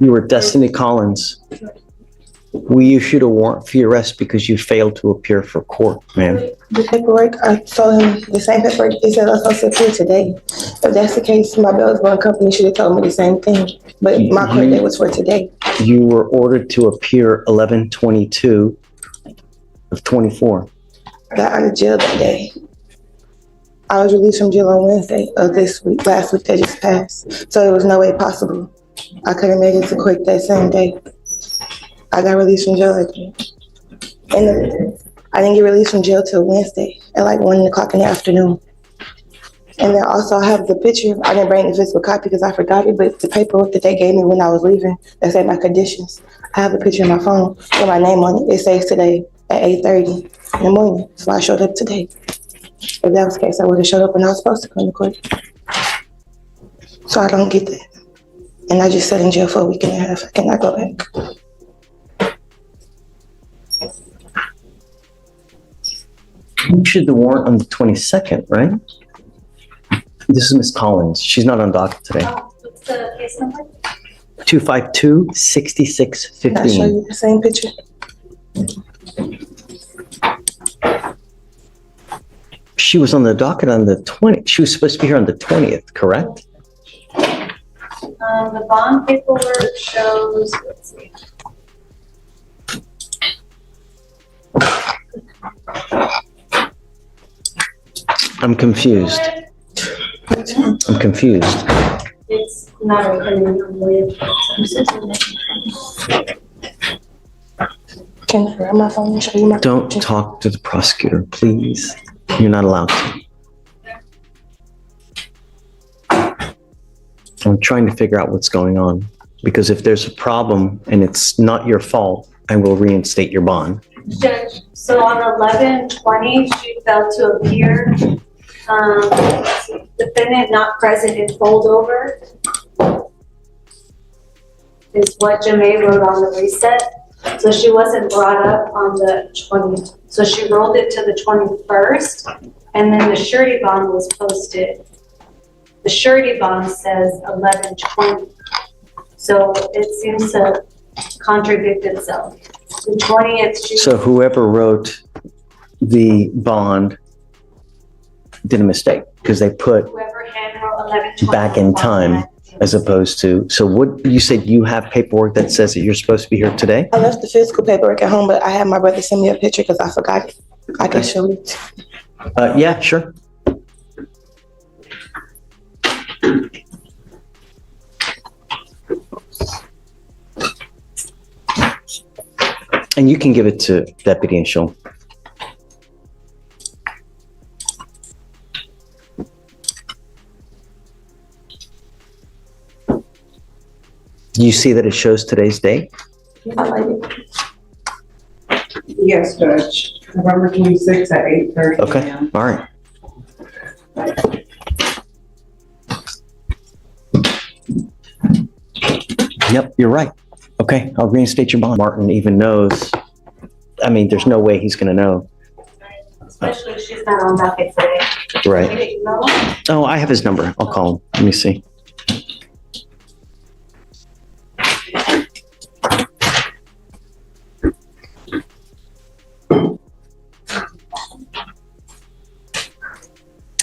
You were Destiny Collins. We issued a warrant for your arrest because you failed to appear for court, ma'am. The paperwork, I told him the same paperwork. He said I was supposed to appear today. If that's the case, my bail bond company should have told me the same thing. But my court date was for today. You were ordered to appear 11/22 of 24. I got out of jail that day. I was released from jail on Wednesday of this week, last week that just passed. So there was no way possible I could have made it to court that same day. I got released from jail that day. And I didn't get released from jail till Wednesday at like 1 o'clock in the afternoon. And then also I have the picture. I didn't bring the physical copy because I forgot it, but the paperwork that they gave me when I was leaving, that said my conditions. I have the picture in my phone with my name on it. It says today at 8:30 in the morning. So I showed up today. If that was the case, I would have showed up when I was supposed to come to court. So I don't get that. And I just sat in jail for a week and a half. I cannot go back. You issued the warrant on the 22nd, right? This is Miss Collins. She's not on docket today. What's the case number? 252-6615. Can I show you the same picture? She was on the docket on the 20th. She was supposed to be here on the 20th, correct? The bond paperwork shows, let's see. I'm confused. I'm confused. It's not recording on the way. Can I grab my phone and show you my Don't picture? talk to the prosecutor, please. You're not allowed to. I'm trying to figure out what's going on, because if there's a problem and it's not your fault, I will reinstate your bond. Judge, so on 11/20, she failed to appear. Defendant not present in holdover is what Jamae wrote on the reset. So she wasn't brought up on the 20th. So she rolled it to the 21st, and then the surety bond was posted. The surety bond says 11/20. So it seems to contradict itself. The 20th. So whoever wrote the bond did a mistake, because they put Whoever hand wrote 11/20 back in time as opposed to, so what, you said you have paperwork that says that you're supposed to be here today? I left the physical paperwork at home, but I had my brother send me a picture because I forgot it. I can show it. Yeah, sure. And you can give it to Deputy and she'll. Do you see that it shows today's date? I like it. Yes, Judge. November 26th at 8:30 Okay, a.m. all right. Yep, you're right. Okay, I'll reinstate your bond. Martin even knows, I mean, there's no way he's gonna know. Especially if she's not on docket today. Right. Oh, I have his number. I'll call him. Let me see.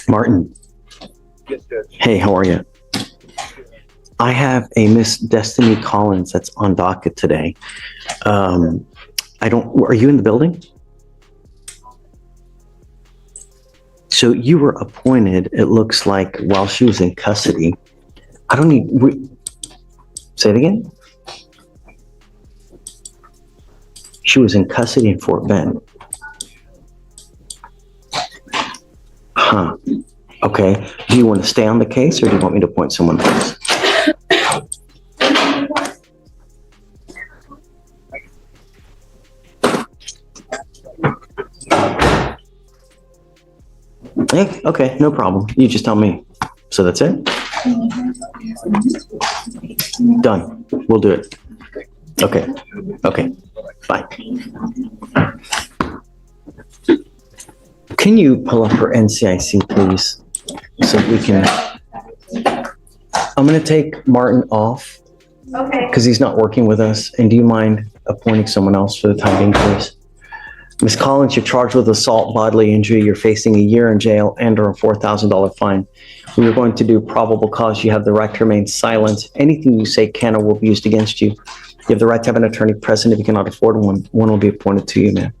Martin. Yes, Judge. Hey, how are you? I have a Miss Destiny Collins that's on docket today. Are you in the building? So you were appointed, it looks like, while she was in custody. Say it again? She was in custody in Fort Bend. Huh. Okay. Do you want to stay on the case or do you want me to appoint someone else? Hey, okay, no problem. You just tell me. So that's it? Done. We'll do it. Okay. Okay. Bye. Can you pull up her NCIC, please? So we can. I'm going to take Martin off Okay. because he's not working with us. And do you mind appointing someone else for the time being, please? Ms. Collins, you're charged with assault, bodily injury. You're facing a year in jail and/or a $4,000 fine. We are going to do probable cause. You have the right to remain silent. Anything you say can or will be used against you. You have the right to have an attorney present. If you cannot afford one, one will be appointed to you, ma'am.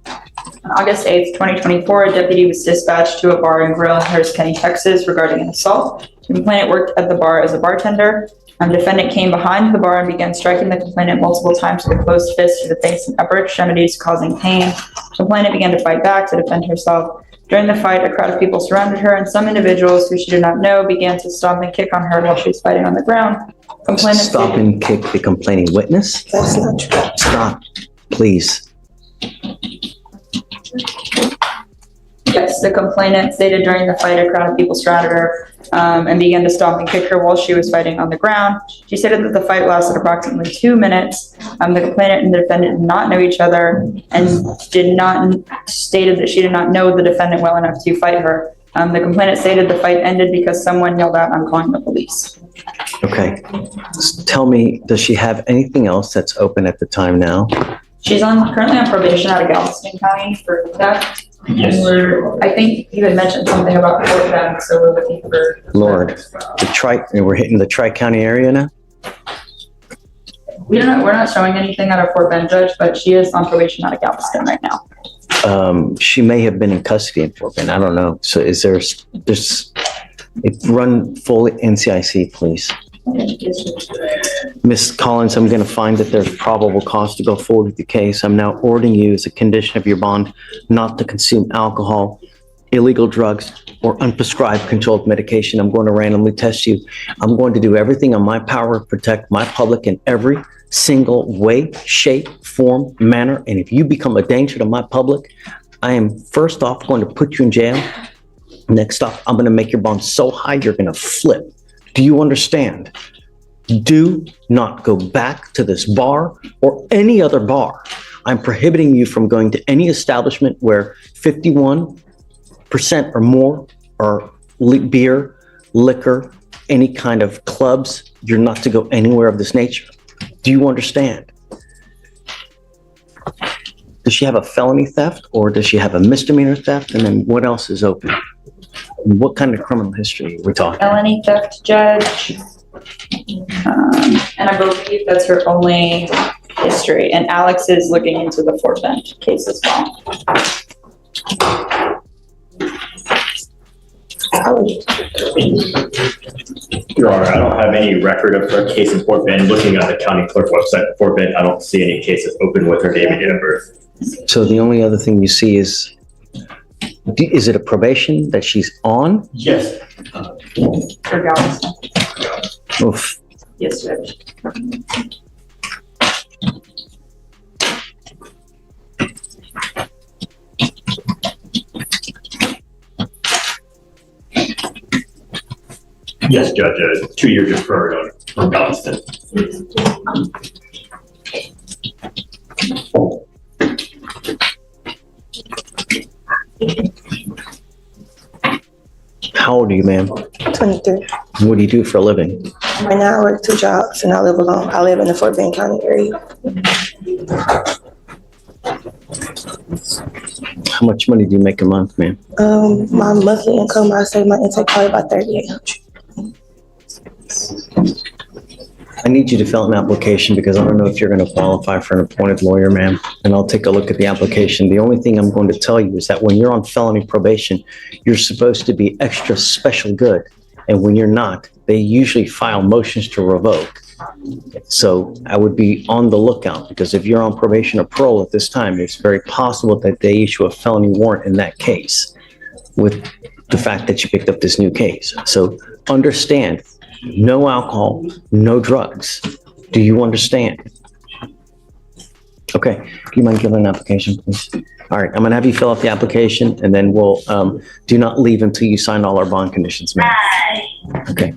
On August 8th, 2024, a deputy was dispatched to a bar and grill in Harris County, Texas regarding an assault. The complainant worked at the bar as a bartender. Defendant came behind the bar and began striking the complainant multiple times with a closed fist to the face and upper extremities, causing pain. Complainant began to fight back to defend herself. During the fight, a crowd of people surrounded her, and some individuals who she did not know began to stomp and kick on her while she was fighting on the ground. Complainant Stop and kick the complaining witness. That's not true. Stop, please. Yes, the complainant stated during the fight, a crowd of people surrounded her and began to stomp and kick her while she was fighting on the ground. She stated that the fight lasted approximately 2 minutes. The complainant and the defendant did not know each other and stated that she did not know the defendant well enough to fight her. The complainant stated the fight ended because someone yelled out, "I'm calling the police." Okay. Tell me, does she have anything else that's open at the time now? She's currently on probation out of Galveston County for theft. Yes. And I think you had mentioned something about Fort Bend, so we're looking for. Lord, we're hitting the Tri-County area now? We're not showing anything out of Fort Bend, Judge, but she is on probation out of Galveston right now. She may have been in custody in Fort Bend. I don't know. So run full NCIC, please. Ms. Collins, I'm going to find that there's probable cause to go forward with the case. I'm now ordering you as a condition of your bond not to consume alcohol, illegal drugs, or unprescribed controlled medication. I'm going to randomly test you. I'm going to do everything in my power to protect my public in every single way, shape, form, manner. And if you become a danger to my public, I am first off going to put you in jail. Next off, I'm going to make your bond so high you're going to flip. Do you understand? Do not go back to this bar or any other bar. I'm prohibiting you from going to any establishment where 51% or more are beer, liquor, any kind of clubs. You're not to go anywhere of this nature. Do you understand? Does she have a felony theft or does she have a misdemeanor theft? And then what else is open? What kind of criminal history are we talking? Felony theft, Judge. And I believe that's her only history. And Alex is looking into the Fort Bend case as well. Your Honor, I don't have any record of her case in Fort Bend. Looking at the county clerk website in Fort Bend, I don't see any cases open with her name and date of birth. So the only other thing you see is it a probation that she's on? Yes. For Galveston. Oof. Yes, Judge. Yes, Judge, 2-year deferred on Galveston. How old are you, ma'am? 23. What do you do for a living? Right now, I work 2 jobs and I live alone. I live in the Fort Bend County area. How much money do you make a month, ma'am? My monthly income, I say my intake probably about $3,800. I need you to fill out an application because I don't know if you're going to qualify for an appointed lawyer, ma'am. And I'll take a look at the application. The only thing I'm going to tell you is that when you're on felony probation, you're supposed to be extra special good. And when you're not, they usually file motions to revoke. So I would be on the lookout because if you're on probation or parole at this time, it's very possible that they issue a felony warrant in that case with the fact that you picked up this new case. So understand, no alcohol, no drugs. Do you understand? Okay, do you mind giving an application, please? All right, I'm gonna have you fill out the application and then we'll, do not leave until you sign all our bond conditions, ma'am. Okay.